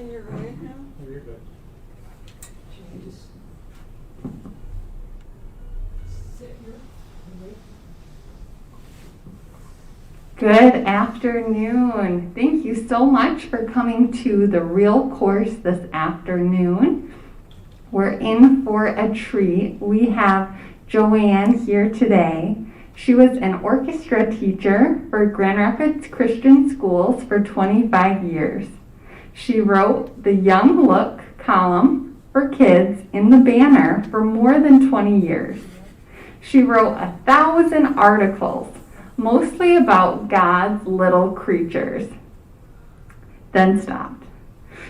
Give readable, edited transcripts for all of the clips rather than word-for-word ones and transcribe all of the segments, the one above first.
And you're right now? Oh, you're good. Should we just sit here and wait? Good afternoon. Thank you so much for coming to the real course this afternoon. We're in for a treat. We have Joanne here today. She was an orchestra teacher for Grand Rapids Christian Schools for 25 years. She wrote the Young Look column for kids in the Banner for more than 20 years. She wrote 1,000 articles, mostly about God's little creatures, then stopped.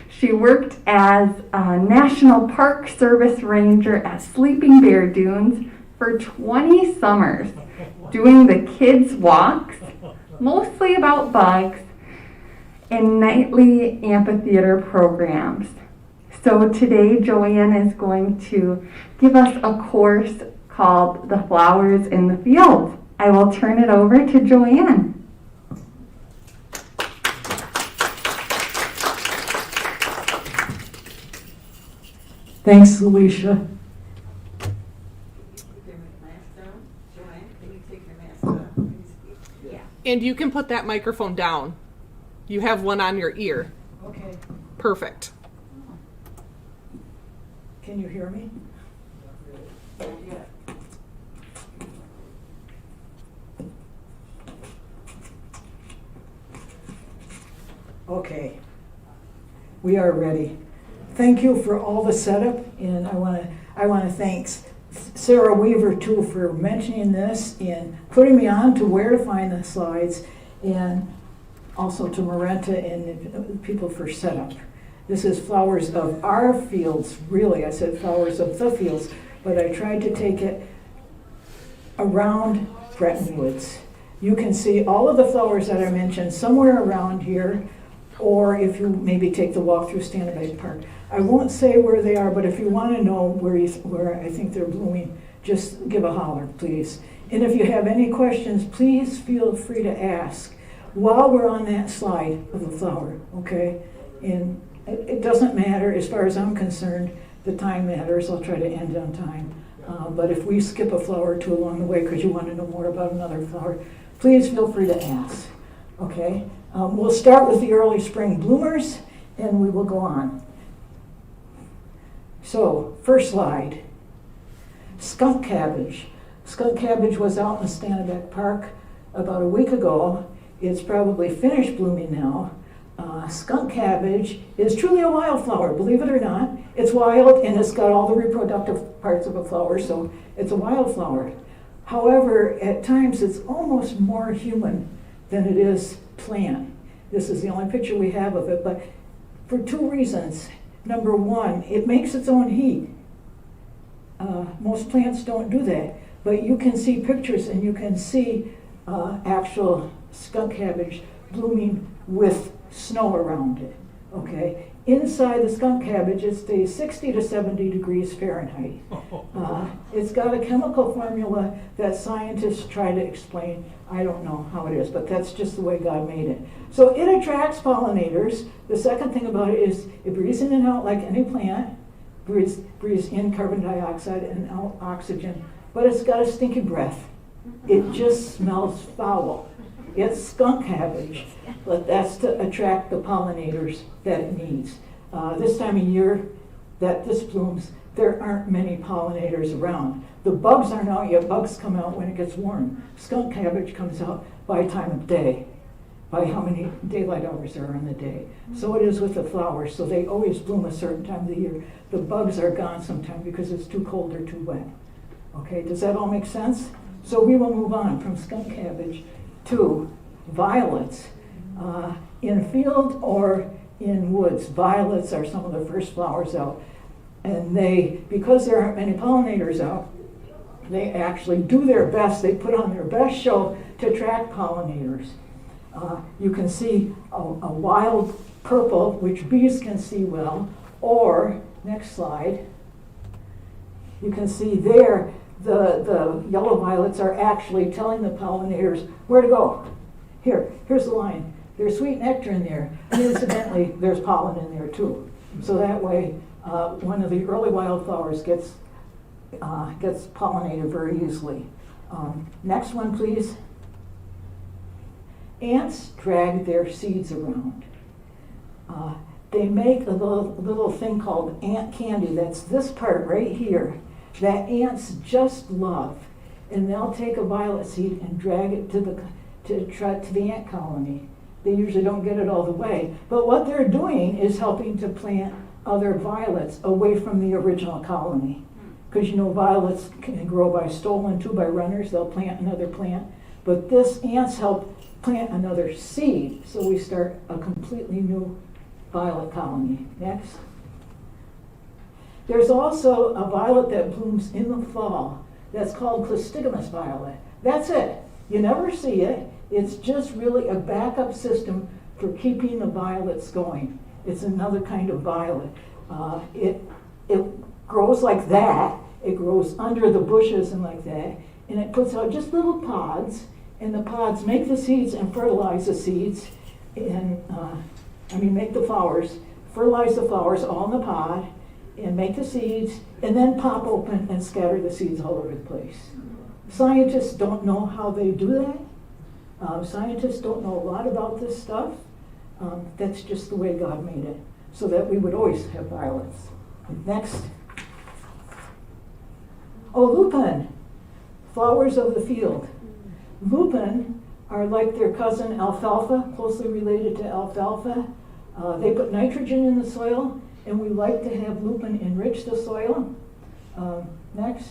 She worked as a National Park Service ranger at Sleeping Bear Dunes for 20 summers, doing the kids' walks, mostly about bugs, and nightly amphitheater programs. So today Joanne is going to give us a course called The Flowers in the Field. I will turn it over to Joanne. Thanks, Alicia. Take your mask down. Joanne, can you take your mask off, please? Yeah. And you can put that microphone down. You have one on your ear. Okay. Perfect. Can you hear me? Yeah. Okay, we are ready. Thank you for all the setup, and I want to thank Sarah Weaver too for mentioning this and putting me on to where to find the slides, and also to Marenta and people for setup. This is Flowers of Our Fields. Really, I said Flowers of the Fields, but I tried to take it around Bretton Woods. You can see all of the flowers that I mentioned somewhere around here, or if you maybe take the walk through Standardized Park. I won't say where they are, but if you want to know where I think they're blooming, just give a holler, please. And if you have any questions, please feel free to ask while we're on that slide of the flower, okay? And it doesn't matter, as far as I'm concerned, the time matters. I'll try to end on time. But if we skip a flower or two along the way because you want to know more about another flower, please feel free to ask, okay? We'll start with the early spring bloomers, and we will go on. So, first slide, skunk cabbage. Skunk cabbage was out in Stannebeck Park about a week ago. It's probably finished blooming now. Skunk cabbage is truly a wildflower, believe it or not. It's wild, and it's got all the reproductive parts of a flower, so it's a wildflower. However, at times it's almost more human than it is plant. This is the only picture we have of it, but for two reasons. Number one, it makes its own heat. Most plants don't do that, but you can see pictures and you can see actual skunk cabbage blooming with snow around it, okay? Inside the skunk cabbage, it stays 60 to 70 degrees Fahrenheit. It's got a chemical formula that scientists try to explain. I don't know how it is, but that's just the way God made it. So it attracts pollinators. The second thing about it is it breathes in and out like any plant, breathes in carbon dioxide and out oxygen, but it's got a stinky breath. It just smells foul. It's skunk cabbage, but that's to attract the pollinators that it needs. This time of year that this blooms, there aren't many pollinators around. The bugs aren't out yet. Bugs come out when it gets warm. Skunk cabbage comes out by time of day, by how many daylight hours there are in the day. So it is with the flowers. So they always bloom a certain time of the year. The bugs are gone sometimes because it's too cold or too wet. Okay, does that all make sense? So we will move on from skunk cabbage to violets. In field or in woods, violets are some of the first flowers out. And because there aren't many pollinators out, they actually do their best. They put on their best show to attract pollinators. You can see a wild purple, which bees can see well, or, next slide, you can see there the yellow violets are actually telling the pollinators where to go. Here's the line. There's sweet nectar in there. And incidentally, there's pollen in there too. So that way, one of the early wildflowers gets pollinated very easily. Next one, please. Ants drag their seeds around. They make a little thing called ant candy. That's this part right here that ants just love. And they'll take a violet seed and drag it to the ant colony. They usually don't get it all the way. But what they're doing is helping to plant other violets away from the original colony. Because you know violets can grow by stolen too, by runners. They'll plant another plant. But this ants help plant another seed. So we start a completely new violet colony. Next. There's also a violet that blooms in the fall. That's called Clistigamous violet. That's it. You never see it. It's just really a backup system for keeping the violets going. It's another kind of violet. It grows like that. It grows under the bushes and like that. And it puts out just little pods. And the pods make the seeds and fertilize the seeds. And make the flowers, fertilize the flowers all in the pod, and make the seeds, and then pop open and scatter the seeds all over the place. Scientists don't know how they do that. Scientists don't know a lot about this stuff. That's just the way God made it, so that we would always have violets. Next. Oh, lupin, flowers of the field. Lupin are like their cousin alfalfa, closely related to alfalfa. They put nitrogen in the soil, and we like to have lupin enrich the soil. Next.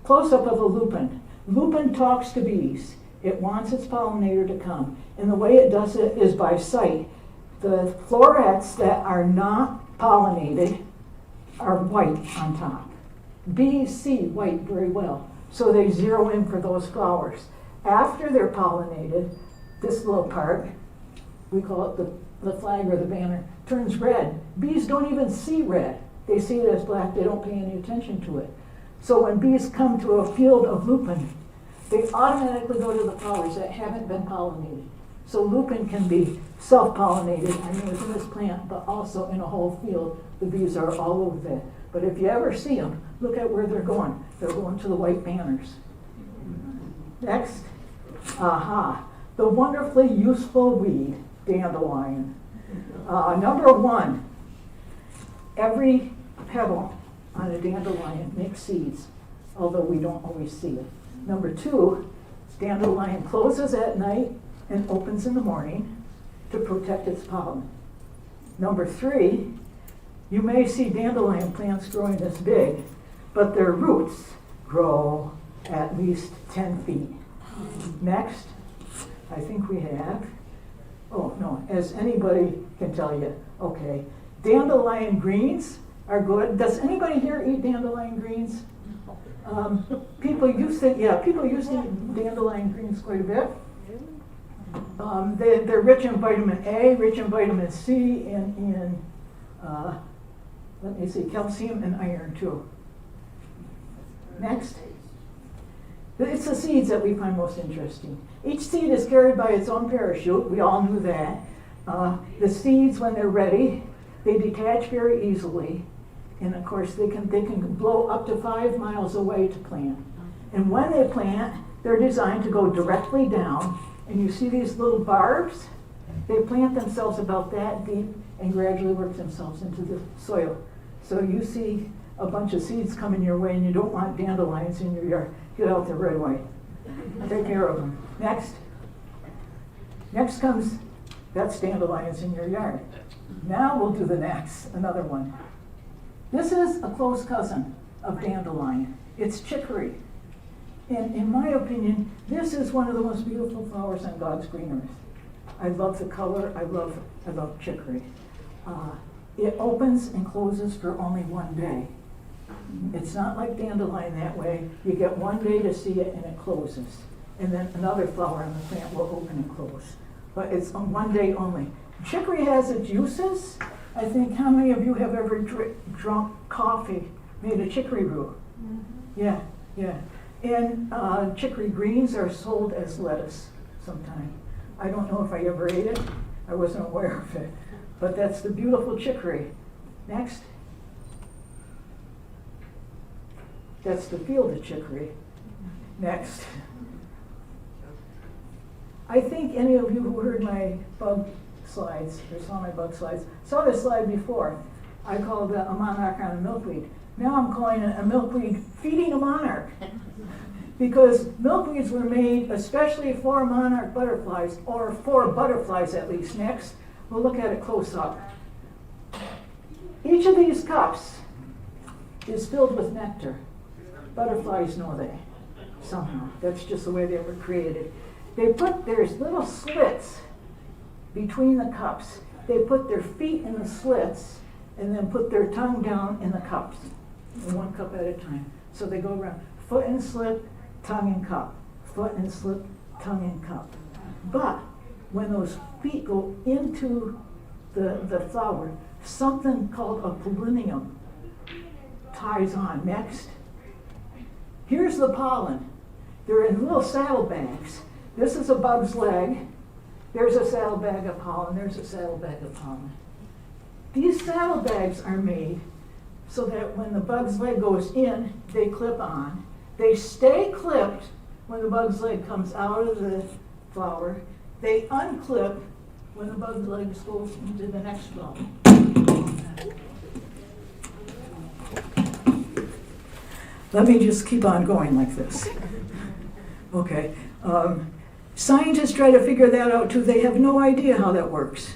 Close-up of a lupin. Lupin talks to bees. It wants its pollinator to come. And the way it does it is by sight. The florets that are not pollinated are white on top. Bees see white very well, so they zero in for those flowers. After they're pollinated, this little part, we call it the flag or the banner, turns red. Bees don't even see red. They see it as black. They don't pay any attention to it. So when bees come to a field of lupin, they automatically go to the flowers that haven't been pollinated. So lupin can be self-pollinated, within this plant, but also in a whole field. The bees are all over that. But if you ever see them, look at where they're going. They're going to the white banners. Next. Aha. The wonderfully useful weed, dandelion. Number one, every petal on a dandelion makes seeds, although we don't always see it. Number two, dandelion closes at night and opens in the morning to protect its pollen. Number three, you may see dandelion plants growing this big, but their roots grow at least 10 feet. Next, I think we have, as anybody can tell you, okay, dandelion greens are good. Does anybody here eat dandelion greens? People used to eat dandelion greens quite a bit. They're rich in vitamin A, rich in vitamin C, and in calcium and iron too. Next. It's the seeds that we find most interesting. Each seed is carried by its own parachute. We all knew that. The seeds, when they're ready, they detach very easily. And of course, they can blow up to 5 miles away to plant. And when they plant, they're designed to go directly down. And you see these little barbs? They plant themselves about that deep and gradually work themselves into the soil. So you see a bunch of seeds coming your way and you don't want dandelions in your yard. Get out there right away. Take care of them. Next. Next comes, that's dandelions in your yard. Now we'll do the next, another one. This is a close cousin of dandelion. It's chicory. And in my opinion, this is one of the most beautiful flowers on God's green earth. I love the color. I love chicory. It opens and closes for only one day. It's not like dandelion that way. You get one day to see it and it closes. And then another flower on the plant will open and close. But it's on one day only. Chicory has its uses. I think, how many of you have ever drunk coffee made of chicory root? Mm-hmm. Yeah. And chicory greens are sold as lettuce sometimes. I don't know if I ever ate it. I wasn't aware of it. But that's the beautiful chicory. Next. That's the field of chicory. Next. I think any of you who heard my bug slides, or saw my bug slides, saw this slide before. I called a monarch on a milkweed. Now I'm calling it a milkweed feeding a monarch. Because milkweeds were made especially for monarch butterflies, or for butterflies at least. Next, we'll look at it close up. Each of these cups is filled with nectar. Butterflies know that somehow. That's just the way they were created. There's little slits between the cups. They put their feet in the slits and then put their tongue down in the cups, in one cup at a time. So they go around, foot in slit, tongue in cup, foot in slit, tongue in cup. But when those feet go into the flower, something called a pollinium ties on. Next. Here's the pollen. They're in little saddlebags. This is a bug's leg. There's a saddlebag of pollen. There's a saddlebag of pollen. These saddlebags are made so that when the bug's leg goes in, they clip on. They stay clipped when the bug's leg comes out of the flower. They unclip when the bug's leg goes into the next flower. Let me just keep on going like this. Okay. Scientists try to figure that out too. They have no idea how that works.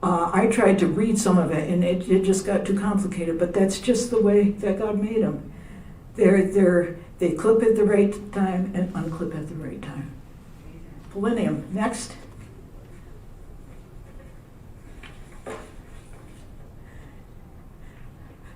I tried to read some of it, and it just got too complicated, but that's just the way that God made them. They clip at the right time and unclip at the right time. Pollinium. Next.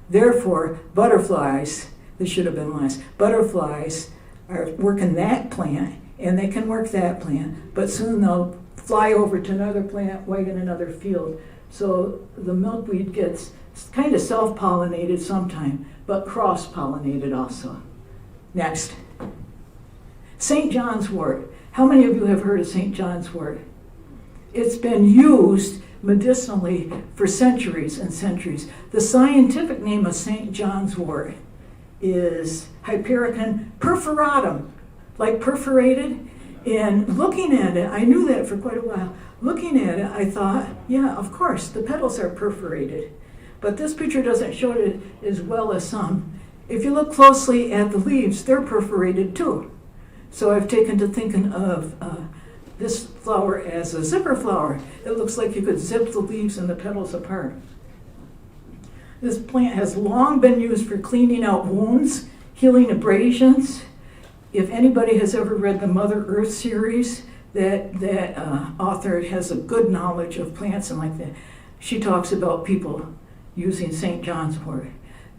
Therefore, butterflies, this should have been last, butterflies are working that plant, and they can work that plant, but soon they'll fly over to another plant, wait in another field. So the milkweed gets kind of self-pollinated sometime, but cross-pollinated also. Next. St. John's wort. How many of you have heard of St. John's wort? It's been used medicinally for centuries and centuries. The scientific name of St. John's wort is Hypericon perforatum, like perforated. And looking at it, I knew that for quite a while. Looking at it, I thought, yeah, of course, the petals are perforated. But this picture doesn't show it as well as some. If you look closely at the leaves, they're perforated too. So I've taken to thinking of this flower as a zipper flower. It looks like you could zip the leaves and the petals apart. This plant has long been used for cleaning out wounds, healing abrasions. If anybody has ever read the Mother Earth series, that author has a good knowledge of plants and like that. She talks about people using St. John's wort.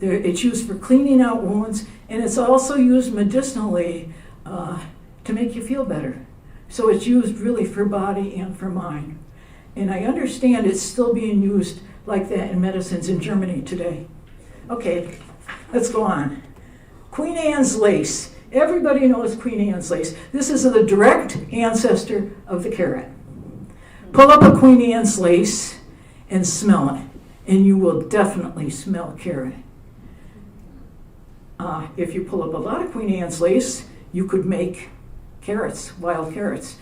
It's used for cleaning out wounds, and it's also used medicinally to make you feel better. So it's used really for body and for mind. And I understand it's still being used like that in medicines in Germany today. Okay, let's go on. Queen Anne's lace. Everybody knows Queen Anne's lace. This is the direct ancestor of the carrot. Pull up a Queen Anne's lace and smell it, and you will definitely smell carrot. If you pull up a lot of Queen Anne's lace, you could make carrots, wild carrots.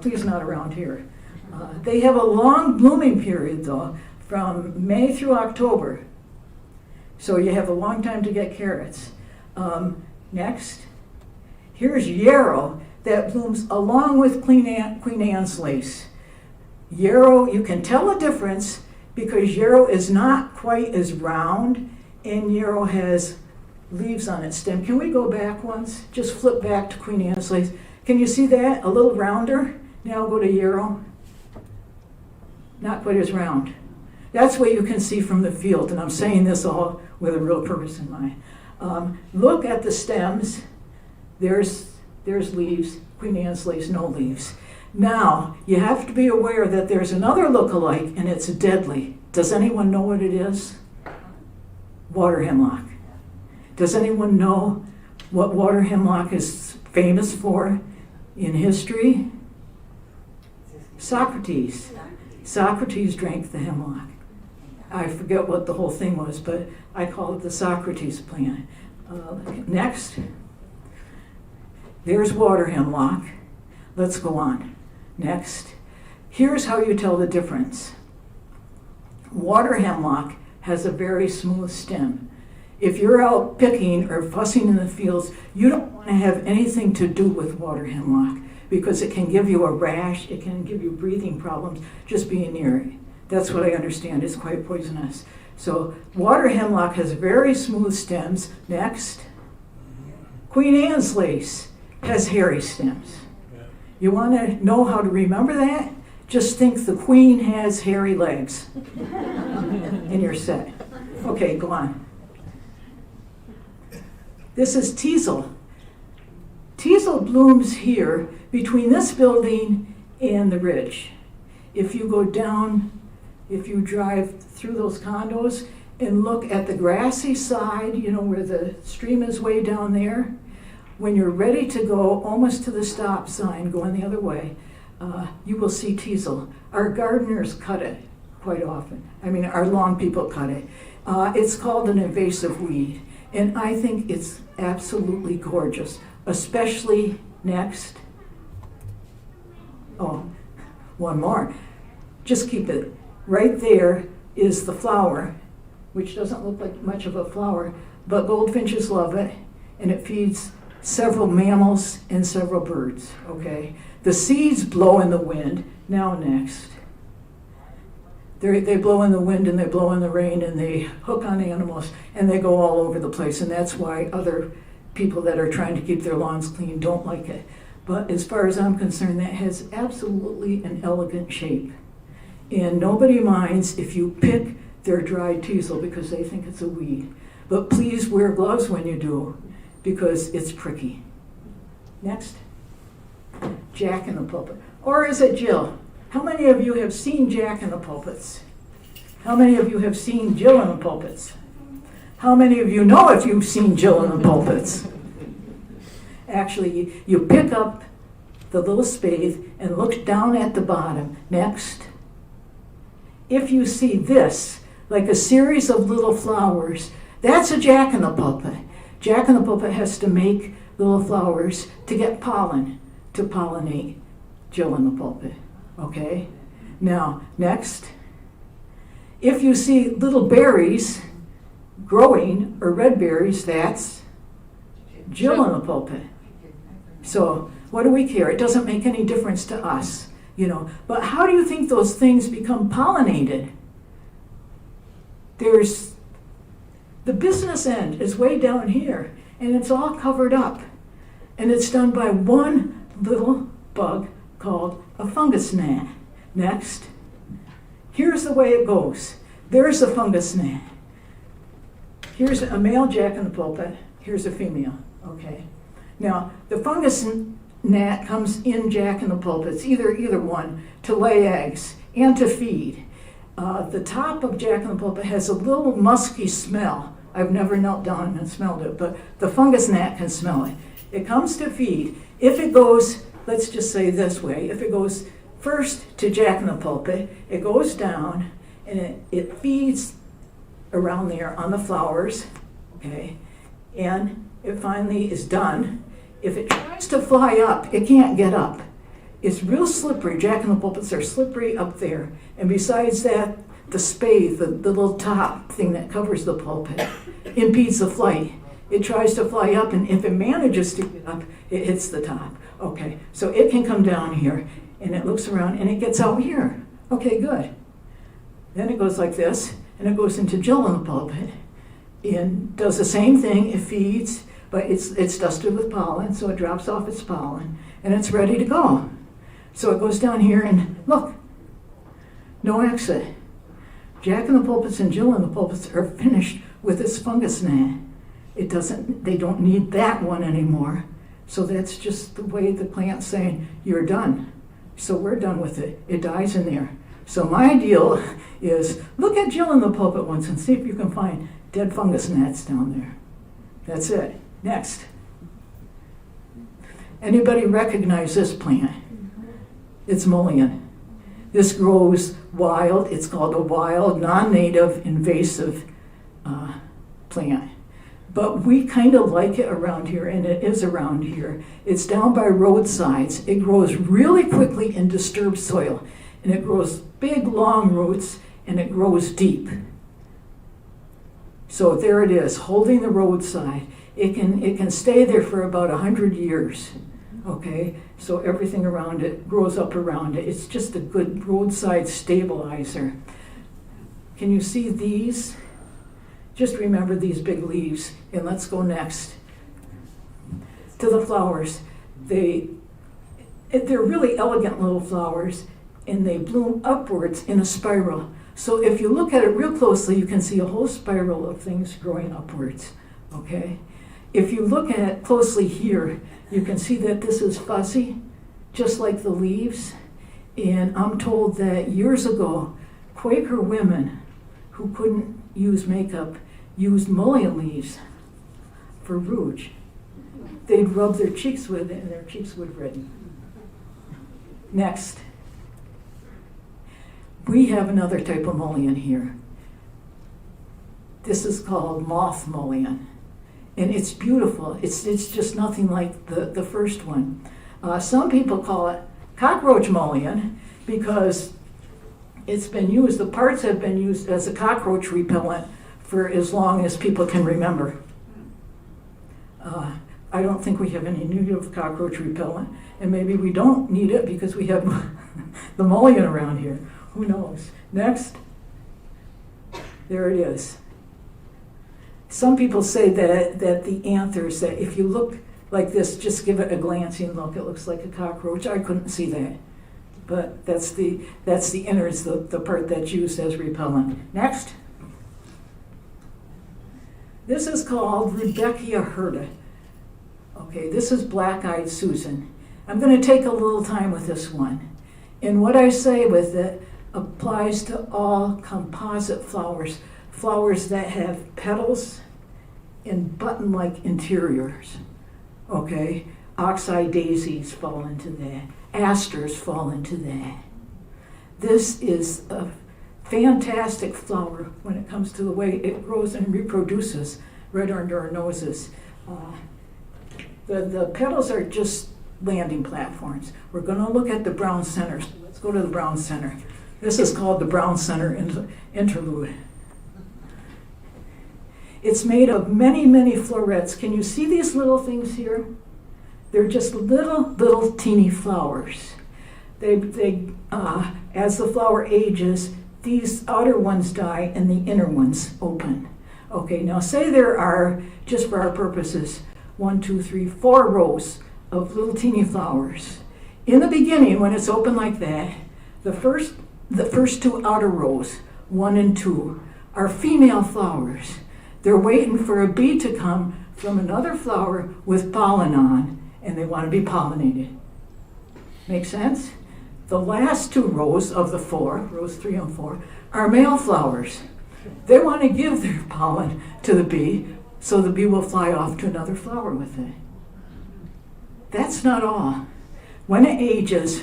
Please not around here. They have a long blooming period, though, from May through October. So you have a long time to get carrots. Next, here's yarrow that blooms along with Queen Anne's lace. Yarrow, you can tell a difference because yarrow is not quite as round, and yarrow has leaves on its stem. Can we go back once? Just flip back to Queen Anne's lace. Can you see that? A little rounder. Now I'll go to yarrow. Not quite as round. That's what you can see from the field, and I'm saying this all with a real purpose in mind. Look at the stems. There's leaves. Queen Anne's lace, no leaves. Now, you have to be aware that there's another look-alike, and it's deadly. Does anyone know what it is? Waterhemlock. Does anyone know what waterhemlock is famous for in history? Socrates. Socrates drank the hemlock. I forget what the whole thing was, but I call it the Socrates plant. Next, there's Waterhemlock. Let's go on. Next, here's how you tell the difference. Waterhemlock has a very smooth stem. If you're out picking or fussing in the fields, you don't want to have anything to do with waterhemlock because it can give you a rash, it can give you breathing problems just being near it. That's what I understand. It's quite poisonous. So waterhemlock has very smooth stems. Next, Queen Anne's lace has hairy stems. You want to know how to remember that? Just think the queen has hairy legs. And you're set. Okay, go on. This is Teasel. Teasel blooms here between this building and the ridge. If you go down, if you drive through those condos and look at the grassy side, you know, where the stream is way down there, when you're ready to go almost to the stop sign going the other way, you will see Teasel. Our gardeners cut it quite often. I mean, our lawn people cut it. It's called an invasive weed, and I think it's absolutely gorgeous, especially next. Oh, one more. Just keep it. Right there is the flower, which doesn't look like much of a flower, but goldfinches love it, and it feeds several mammals and several birds, okay? The seeds blow in the wind. Now next. They blow in the wind and they blow in the rain and they hook on animals and they go all over the place, and that's why other people that are trying to keep their lawns clean don't like it. But as far as I'm concerned, that has absolutely an elegant shape. And nobody minds if you pick their dried teasel because they think it's a weed. But please wear gloves when you do, because it's pricky. Next. Jack in the pulpit. Or is it Jill? How many of you have seen Jack in the pulpits? How many of you have seen Jill in the pulpits? How many of you know if you've seen Jill in the pulpits? Actually, you pick up the little spade and look down at the bottom. Next. If you see this, like a series of little flowers, that's a Jack in the pulpit. Jack in the pulpit has to make little flowers to get pollen, to pollinate Jill in the pulpit. Okay? Now, next. If you see little berries growing, or red berries, that's Jill in the pulpit. So, what do we care? It doesn't make any difference to us, you know. But how do you think those things become pollinated? There's the business end is way down here, and it's all covered up. And it's done by one little bug called a fungus gnat. Next. Here's the way it goes. There's a fungus gnat. Here's a male Jack in the pulpit. Here's a female. Okay. Now, the fungus gnat comes in Jack in the pulpits, either one, to lay eggs and to feed. The top of Jack in the pulpit has a little musky smell. I've never knelt down and smelled it, but the fungus gnat can smell it. It comes to feed. If it goes, let's just say this way, if it goes first to Jack in the pulpit, it goes down and it feeds around there on the flowers, okay, and it finally is done. If it tries to fly up, it can't get up. It's real slippery. Jack in the pulpits are slippery up there. And besides that, the spathe, the little top thing that covers the pulpit, impedes the flight. It tries to fly up, and if it manages to get up, it hits the top. Okay, so it can come down here, and it looks around, and it gets out here. Okay, good. Then it goes like this, and it goes into Jill in the pulpit, and does the same thing. It feeds, but it's dusted with pollen, so it drops off its pollen, and it's ready to go. So it goes down here, and look, no exit. Jack in the pulpits and Jill in the pulpits are finished with this fungus gnat. They don't need that one anymore. So that's just the way the plant's saying, you're done. So we're done with it. It dies in there. So my deal is look at Jill in the pulpit once and see if you can find dead fungus gnats down there. That's it. Next. Anybody recognize this plant? It's mullein. This grows wild. It's called a wild, non-native, invasive plant. But we kind of like it around here, and it is around here. It's down by roadsides. It grows really quickly in disturbed soil, and it grows big, long roots, and it grows deep. So there it is, holding the roadside. It can stay there for about 100 years, okay? So everything around it grows up around it. It's just a good roadside stabilizer. Can you see these? Just remember these big leaves, and let's go next to the flowers. They're really elegant little flowers, and they bloom upwards in a spiral. So if you look at it real closely, you can see a whole spiral of things growing upwards, okay? If you look at it closely here, you can see that this is fuzzy, just like the leaves. And I'm told that years ago, Quaker women who couldn't use makeup used mullein leaves for rouge. They'd rub their cheeks with it and their cheeks would redden. Next. We have another type of mullein here. This is called Mothmolan. And it's beautiful. It's just nothing like the first one. Some people call it cockroach mullein because it's been used, the parts have been used as a cockroach repellent for as long as people can remember. I don't think we have any need of cockroach repellent, and maybe we don't need it because we have the mullein around here. Who knows? Next. There it is. Some people say that the anthers, that if you look like this, just give it a glancing look, it looks like a cockroach. I couldn't see that. But that's the innards, the part that's used as repellent. Next. This is called Rudbeckia Herta. Okay, this is black-eyed Susan. I'm going to take a little time with this one. And what I say with it applies to all composite flowers, flowers that have petals and button-like interiors. Okay, oxeye daisies fall into that. Asters fall into that. This is a fantastic flower when it comes to the way it grows and reproduces right under our noses. The petals are just landing platforms. We're going to look at the brown center. Let's go to the brown center. This is called the brown center interlude. It's made of many, many florets. Can you see these little things here? They're just little teeny flowers. They as the flower ages, these outer ones die and the inner ones open. Okay, now say there are, just for our purposes, 1, 2, 3, 4 rows of little teeny flowers. In the beginning, when it's open like that, the first 2 outer rows, 1 and 2, are female flowers. They're waiting for a bee to come from another flower with pollen on, and they want to be pollinated. Make sense? The last 2 rows of the 4, rows 3 and 4, are male flowers. They want to give their pollen to the bee, so the bee will fly off to another flower with it. That's not all. When it ages,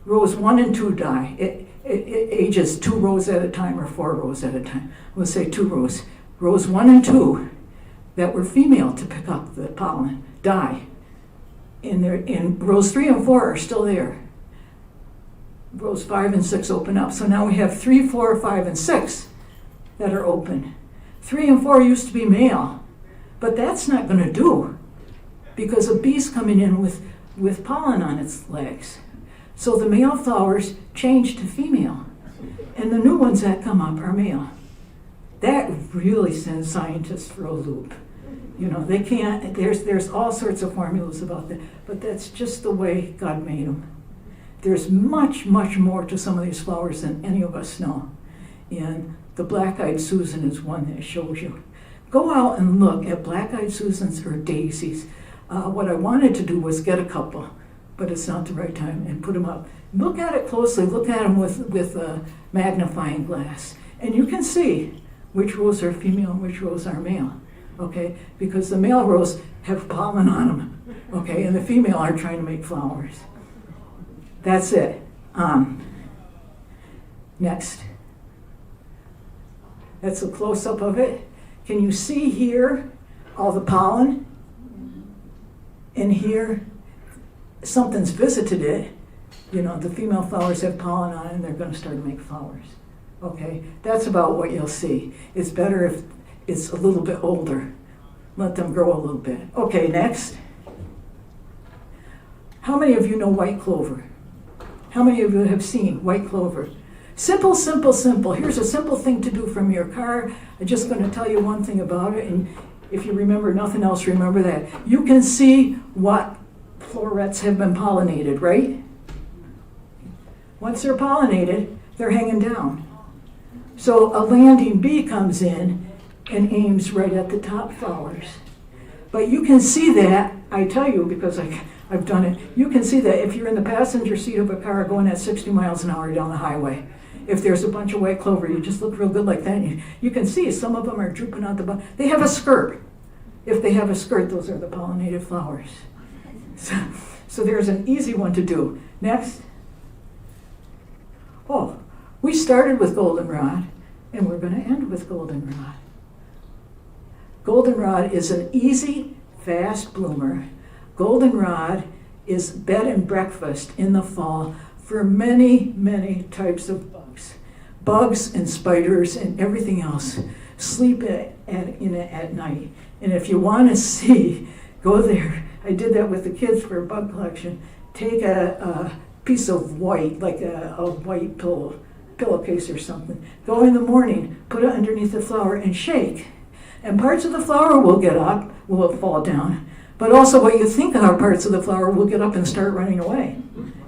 rows 1 and 2 die. It ages 2 rows at a time or 4 rows at a time. We'll say 2 rows. Rows 1 and 2 that were female to pick up the pollen die. In rows 3 and 4 are still there. Rows 5 and 6 open up. So now we have 3, 4, 5, and 6 that are open. 3 and 4 used to be male, but that's not going to do because a bee's coming in with pollen on its legs. So the male flowers change to female, and the new ones that come up are male. That really sends scientists for a loop. You know, they can't, there's all sorts of formulas about that, but that's just the way God made them. There's much, much more to some of these flowers than any of us know. And the black-eyed Susan is one that shows you. Go out and look at black-eyed Susans or daisies. What I wanted to do was get a couple, but it's not the right time, and put them up. Look at it closely. Look at them with a magnifying glass. And you can see which rows are female and which rows are male. Okay, because the male rows have pollen on them, okay, and the female are trying to make flowers. That's it. Next. That's a close-up of it. Can you see here all the pollen? And here, something's visited it. You know, the female flowers have pollen on it and they're going to start to make flowers. Okay, that's about what you'll see. It's better if it's a little bit older. Let them grow a little bit. Okay, next. How many of you know white clover? How many of you have seen white clover? Simple, simple, simple. Here's a simple thing to do from your car. I'm just going to tell you one thing about it, and if you remember nothing else, remember that. You can see what florets have been pollinated, right? Once they're pollinated, they're hanging down. So a landing bee comes in and aims right at the top flowers. But you can see that, I tell you because I've done it, you can see that if you're in the passenger seat of a car going at 60 miles an hour down the highway. If there's a bunch of white clover, you just look real good like that. And you can see some of them are drooping out the bottom. They have a skirt. If they have a skirt, those are the pollinated flowers. So there's an easy one to do. Next. Oh, we started with goldenrod, and we're going to end with goldenrod. Goldenrod is an easy, fast bloomer. Goldenrod is bed and breakfast in the fall for many, many types of bugs. Bugs and spiders and everything else sleep in it at night. And if you want to see, go there. I did that with the kids for a bug collection. Take a piece of white, like a white pillowcase or something. Go in the morning, put it underneath the flower and shake. And parts of the flower will get up, will fall down. But also what you think are parts of the flower will get up and start running away.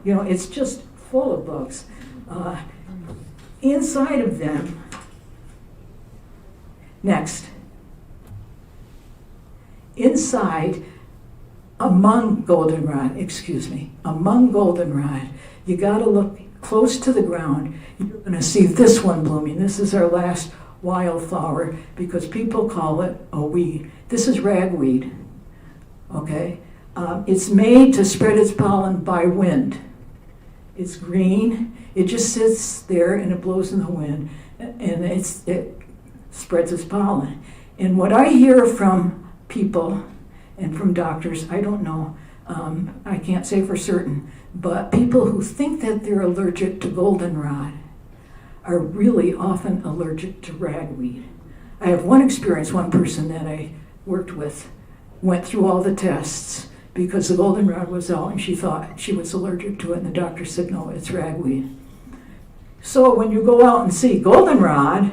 You know, it's just full of bugs. Inside of them, next, inside, among goldenrod, you gotta look close to the ground. You're gonna see this one blooming. This is our last wildflower because people call it a weed. This is ragweed, okay? It's made to spread its pollen by wind. It's green, it just sits there and it blows in the wind and it spreads its pollen. And what I hear from people and from doctors, I don't know, I can't say for certain, but people who think that they're allergic to goldenrod are really often allergic to ragweed. I have one experience, one person that I worked with went through all the tests because the goldenrod was out and she thought she was allergic to it and the doctor said, no, it's ragweed. So when you go out and see goldenrod,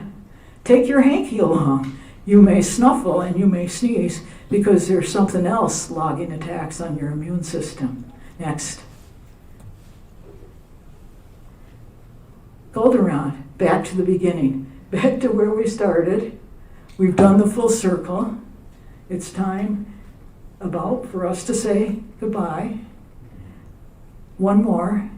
take your hanky along. You may snuffle and you may sneeze because there's something else logging attacks on your immune system. Next. Goldenrod, back to the beginning, back to where we started. We've done the full circle. It's time about for us to say goodbye. One more.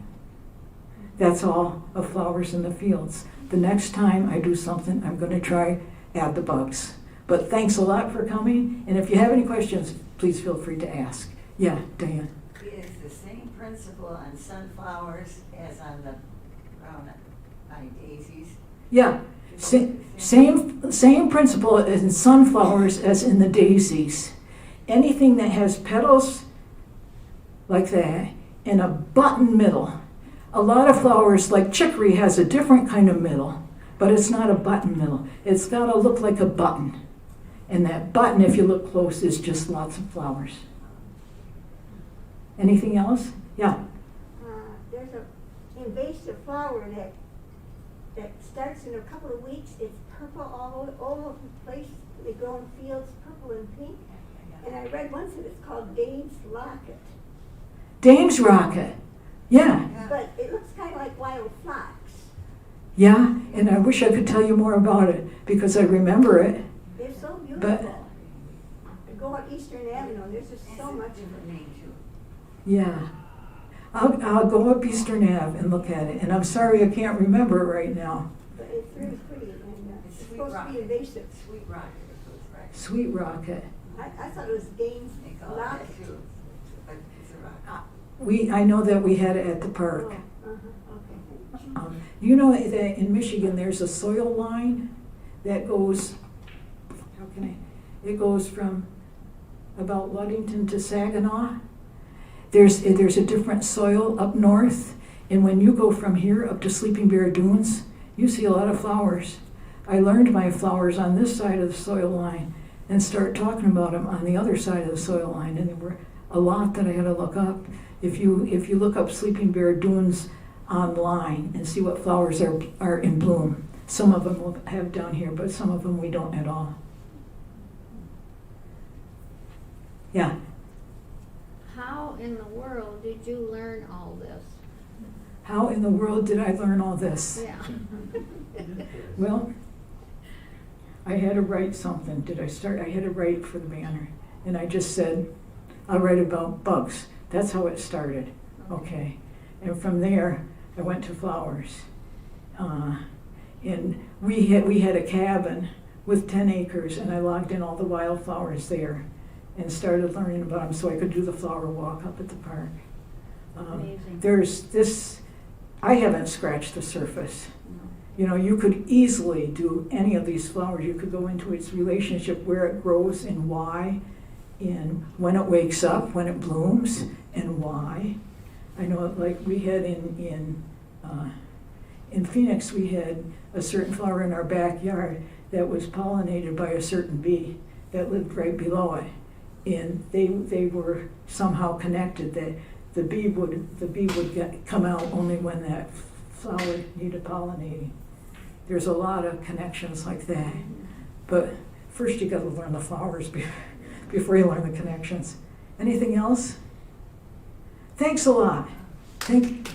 That's all of Flowers in the Fields. The next time I do something, I'm going to try add the bugs. But thanks a lot for coming, and if you have any questions, please feel free to ask. Yeah, Diane. Is the same principle on sunflowers as on the brown-eyed daisies? Yeah, same principle in sunflowers as in the daisies. Anything that has petals like that and a button middle. A lot of flowers, like chicory, has a different kind of middle, but it's not a button middle. It's got to look like a button. And that button, if you look close, is just lots of flowers. Anything else? Yeah. There's an invasive flower that starts in a couple of weeks. It's purple all over the place. They grow in fields, purple and pink. And I read once that it's called Dane's Rocket. Dane's Rocket. Yeah. But it looks kind of like wild fox. Yeah, and I wish I could tell you more about it because I remember it. They're so beautiful. But go up Eastern Avenue, there's just so much of it. Yeah. I'll go up Eastern Ave and look at it. And I'm sorry I can't remember it right now. But it's really pretty. And it's supposed rocket. to be invasive. Sweet rocket. Right. Sweet Rocket. I thought it was Dane's They call it Rocket. that too. But it's a rocket. I know that we had it at the park. Okay. You know that in Michigan there's a soil line that goes, it goes from about Ludington to Saginaw. There's a different soil up north, and when you go from here up to Sleeping Bear Dunes, you see a lot of flowers. I learned my flowers on this side of the soil line and start talking about them on the other side of the soil line, and there were a lot that I had to look up. If you look up Sleeping Bear Dunes online and see what flowers are in bloom, some of them we'll have down here, but some of them we don't at all. Yeah. How in the world did you learn all this? How in the world did I learn all this? Yeah. Well, I had to write something. I had to write for the banner. And I just said, I'll write about bugs. That's how it started. Okay. And from there, I went to flowers. And we had a cabin with 10 acres, and I logged in all the wildflowers there and started learning about them so I could do the flower walk up at the park. Amazing. There's this, I haven't scratched the surface. You know, you could easily do any of these flowers. You could go into its relationship, where it grows and why, and when it wakes up, when it blooms, and why. I know, like we had in Phoenix, we had a certain flower in our backyard that was pollinated by a certain bee that lived right below it. And they were somehow connected, that the bee would come out only when that flower needed pollinating. There's a lot of connections like that. But first you got to learn the flowers before you learn the connections. Anything else? Thanks a lot. Thank